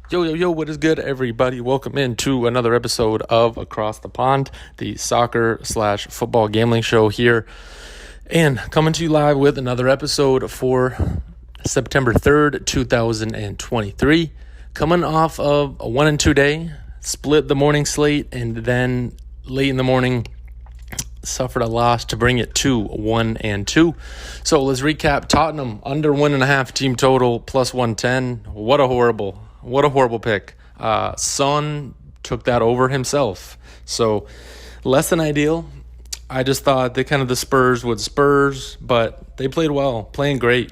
Yo, yo, yo, what is good, everybody? Welcome into another episode of Across the Pond, the soccer/football gambling show here. And coming to you live with another episode for September 3rd, 2023. Coming off of a 1-2 day, split the morning slate, and then late in the morning, suffered a loss to bring it to 1-2. So let's recap. Tottenham under 1.5 team total plus 110. What a horrible pick. Son took that over himself. So less than ideal. I just thought the Spurs would Spurs, but they played well, playing great,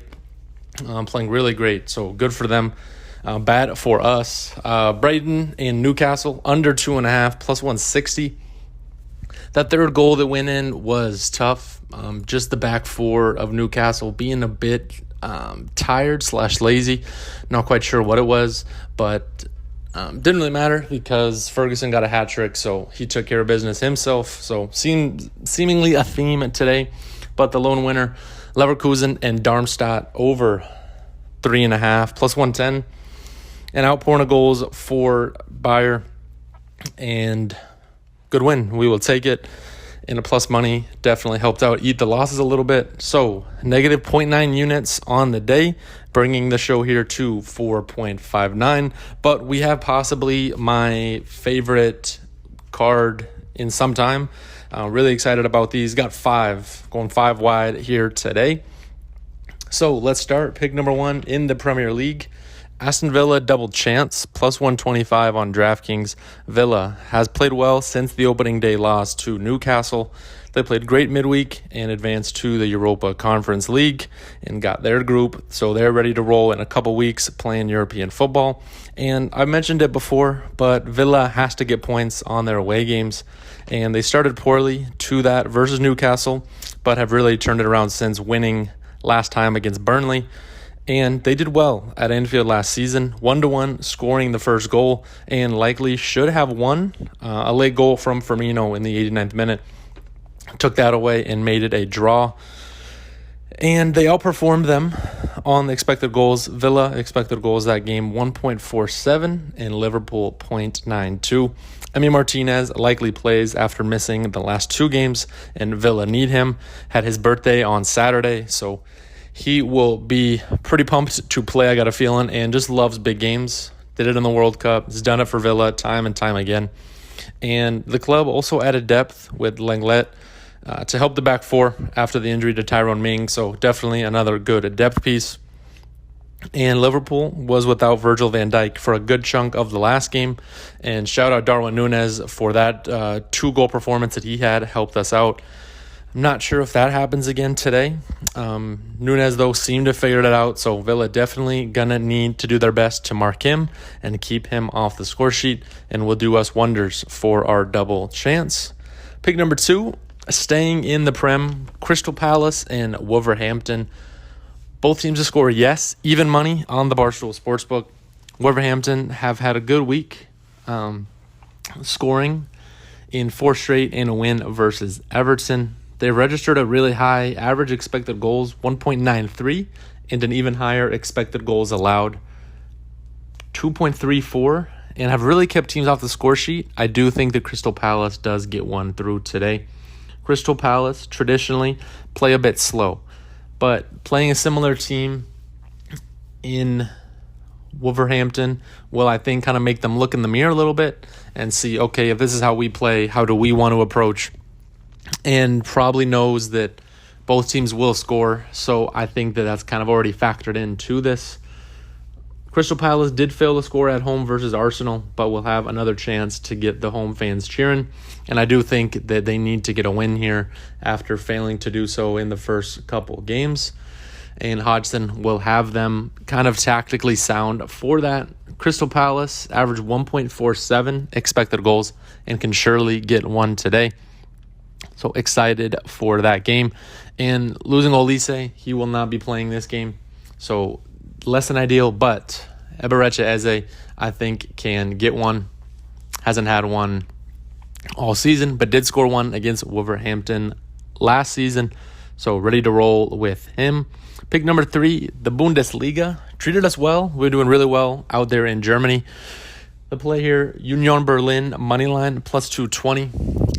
playing really great. So good for them. Bad for us. Brighton and Newcastle under 2.5 plus 160. That third goal that went in was tough. Just the back four of Newcastle being a bit tired/lazy. Not quite sure what it was, but didn't really matter because Ferguson got a hat trick, so he took care of business himself. So seemingly a theme today, but the lone winner, Leverkusen and Darmstadt over 3.5 plus 110, and outpouring of goals for Bayer, and good win. We will take it. And a plus money definitely helped out eat the losses a little bit. So negative 0.9 units on the day, bringing the show here to 4.59. But we have possibly my favorite card in some time. Really excited about these. Got going five wide here today. So let's start. Pick number 1 in the Premier League. Aston Villa double chance, plus 125 on DraftKings. Villa has played well since the opening day loss to Newcastle. They played great midweek and advanced to the Europa Conference League and got their group, so they're ready to roll in a couple weeks playing European football. And I mentioned it before, but Villa has to get points on their away games, and they started poorly to that versus Newcastle, but have really turned it around since winning last time against Burnley. And they did well at Anfield last season, 1-1, scoring the first goal, and likely should have won. A late goal from Firmino in the 89th minute took that away and made it a draw. And they outperformed them on the expected goals. Villa expected goals that game 1.47 and Liverpool 0.92. Emi Martinez likely plays after missing the last 2 games, and Villa need him. Had his birthday on Saturday, so he will be pretty pumped to play, I got a feeling, and just loves big games. Did it in the World Cup. Has done it for Villa time and time again. And the club also added depth with Lenglet to help the back four after the injury to Tyrone Ming. So definitely another good depth piece. And Liverpool was without Virgil van Dijk for a good chunk of the last game. And shout out Darwin Núñez for that 2-goal performance that he had. Helped us out. I'm not sure if that happens again today. Núñez, though, seemed to figure it out, so Villa definitely going to need to do their best to mark him and keep him off the score sheet, and will do us wonders for our double chance. Pick number 2, staying in the Prem, Crystal Palace and Wolverhampton. Both teams to score, yes, even money on the Barstool Sportsbook. Wolverhampton have had a good week, scoring in 4 straight in a win versus Everton. They registered a really high average expected goals, 1.93, and an even higher expected goals allowed, 2.34, and have really kept teams off the score sheet. I do think that Crystal Palace does get one through today. Crystal Palace traditionally play a bit slow, but playing a similar team in Wolverhampton will, I think, kind of make them look in the mirror a little bit and see, okay, if this is how we play, how do we want to approach? And probably knows that both teams will score, so I think that that's kind of already factored into this. Crystal Palace did fail to score at home versus Arsenal, but will have another chance to get the home fans cheering. And I do think that they need to get a win here after failing to do so in the first couple games. And Hodgson will have them kind of tactically sound for that. Crystal Palace averaged 1.47 expected goals and can surely get one today. So excited for that game. And losing Olise, he will not be playing this game. So less than ideal, but Eberechi Eze, I think, can get one. Hasn't had one all season, but did score one against Wolverhampton last season. So ready to roll with him. Pick number 3, the Bundesliga. Treated us well. We're doing really well out there in Germany. The play here, Union Berlin, moneyline, plus 220.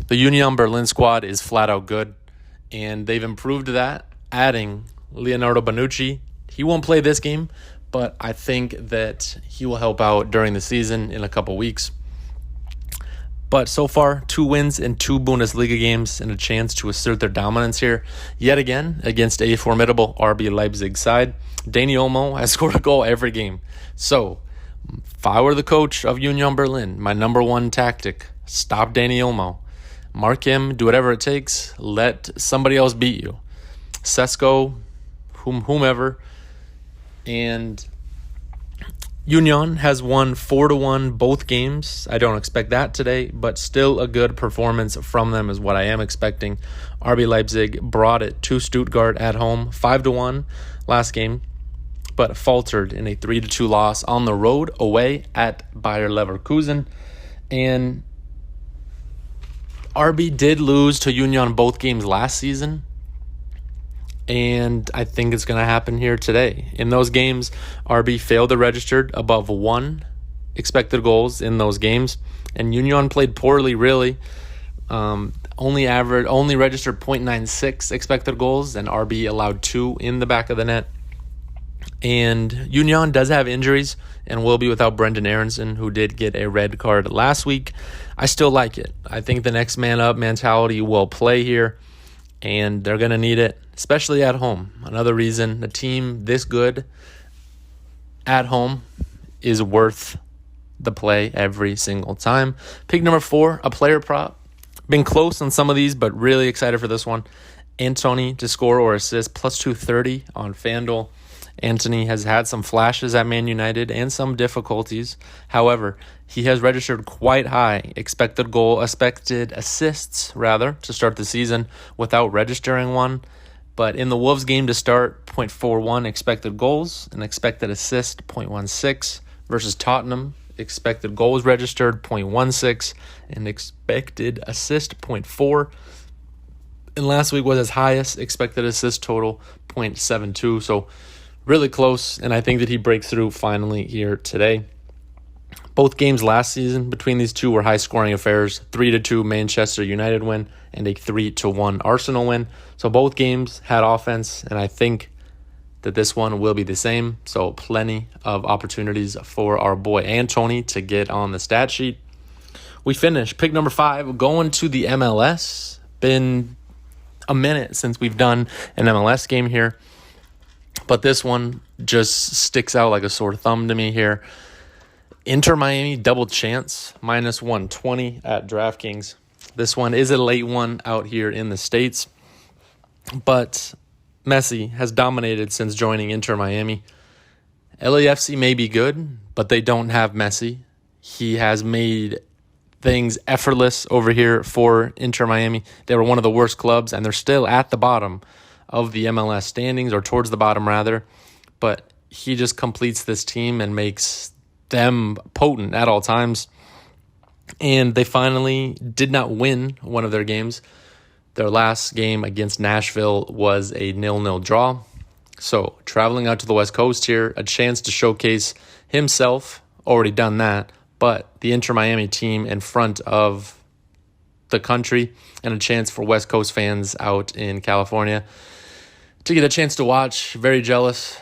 The Union Berlin squad is flat out good, and they've improved that, adding Leonardo Bonucci. He won't play this game, but I think that he will help out during the season in a couple weeks. But so far, 2 wins in 2 Bundesliga games and a chance to assert their dominance here yet again against a formidable RB Leipzig side. Dani Olmo has scored a goal every game. So, if I were the coach of Union Berlin, my number one tactic, stop Dani Olmo. Mark him, do whatever it takes, let somebody else beat you. Sesko, whomever. And Union has won 4-1 both games. I don't expect that today, but still a good performance from them is what I am expecting. RB Leipzig brought it to Stuttgart at home, 5-1 last game, but faltered in a 3-2 loss on the road away at Bayer Leverkusen. And RB did lose to Union both games last season, and I think it's going to happen here today. In those games, RB failed to register above 1 expected goals in those games, and Union played poorly, really. Only registered 0.96 expected goals, and RB allowed 2 in the back of the net. And Union does have injuries and will be without Brendan Aronson, who did get a red card last week. I still like it. I think the next man up mentality will play here, and they're going to need it, especially at home. Another reason a team this good at home is worth the play every single time. Pick number 4, a player prop. Been close on some of these, but really excited for this one. Antony to score or assist, plus 230 on FanDuel. Antony has had some flashes at Man United and some difficulties. However, he has registered quite high expected assists to start the season without registering one. But in the Wolves game to start, 0.41 expected goals, an expected assist, 0.16, versus Tottenham, expected goals registered, 0.16, and expected assist, 0.4. And last week was his highest expected assist total, 0.72. So really close, and I think that he breaks through finally here today. Both games last season between these two were high-scoring affairs, 3-2 Manchester United win and a 3-1 Arsenal win. So both games had offense, and I think that this one will be the same. So plenty of opportunities for our boy Antony to get on the stat sheet. We finish pick number 5, going to the MLS. Been a minute since we've done an MLS game here, but this one just sticks out like a sore thumb to me here. Inter Miami double chance, minus 120 at DraftKings. This one is a late one out here in the States, but Messi has dominated since joining Inter Miami. LAFC may be good, but they don't have Messi. He has made things effortless over here for Inter Miami. They were one of the worst clubs, and they're still at the bottom of the MLS standings, or towards the bottom rather, but he just completes this team and makes them potent at all times. And they finally did not win one of their games. Their last game against Nashville was a 0-0 draw. So traveling out to the West Coast here, a chance to showcase himself, already done that, but the Inter Miami team in front of the country, and a chance for West Coast fans out in California to get a chance to watch. Very jealous.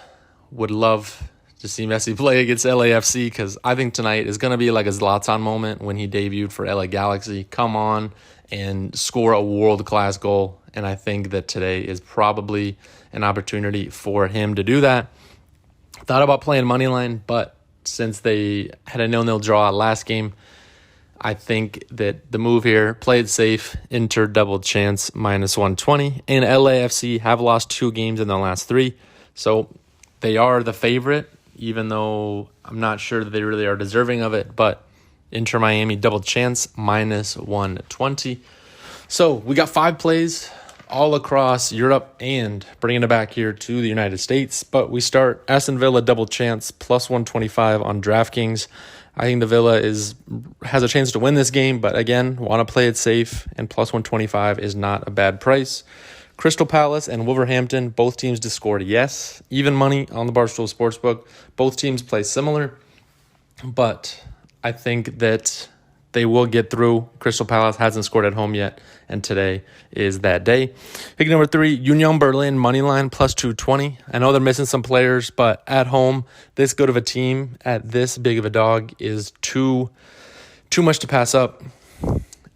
Would love to see Messi play against LAFC, because I think tonight is going to be like a Zlatan moment when he debuted for LA Galaxy. Come on and score a world-class goal, and I think that today is probably an opportunity for him to do that. Thought about playing Moneyline, but since they had a 0-0 draw last game, I think that the move here, play it safe, Inter double chance, minus 120. And LAFC have lost 2 games in the last 3. So they are the favorite, even though I'm not sure that they really are deserving of it. But Inter Miami double chance, minus 120. So we got 5 plays all across Europe and bringing it back here to the United States. But we start Aston Villa double chance, plus 125 on DraftKings. I think the Villa has a chance to win this game, but again, want to play it safe, and plus 125 is not a bad price. Crystal Palace and Wolverhampton, both teams just scored yes. Even money on the Barstool Sportsbook. Both teams play similar, but I think that they will get through. Crystal Palace hasn't scored at home yet, and today is that day. Pick number 3, Union Berlin moneyline plus 220. I know they're missing some players, but at home, this good of a team at this big of a dog is too much to pass up.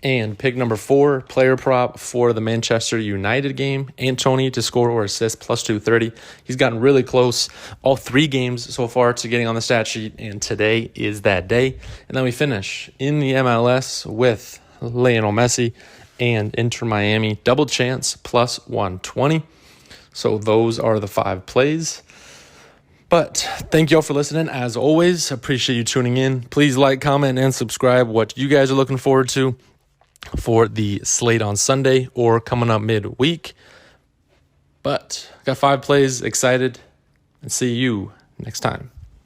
And pick number 4, player prop for the Manchester United game, Antony to score or assist plus 230. He's gotten really close all 3 games so far to getting on the stat sheet, and today is that day. And then we finish in the MLS with Lionel Messi and Inter Miami, double chance plus 120. So those are the 5 plays. But thank you all for listening. As always, appreciate you tuning in. Please like, comment, and subscribe what you guys are looking forward to for the slate on Sunday or coming up midweek. But got 5 plays, excited, and see you next time.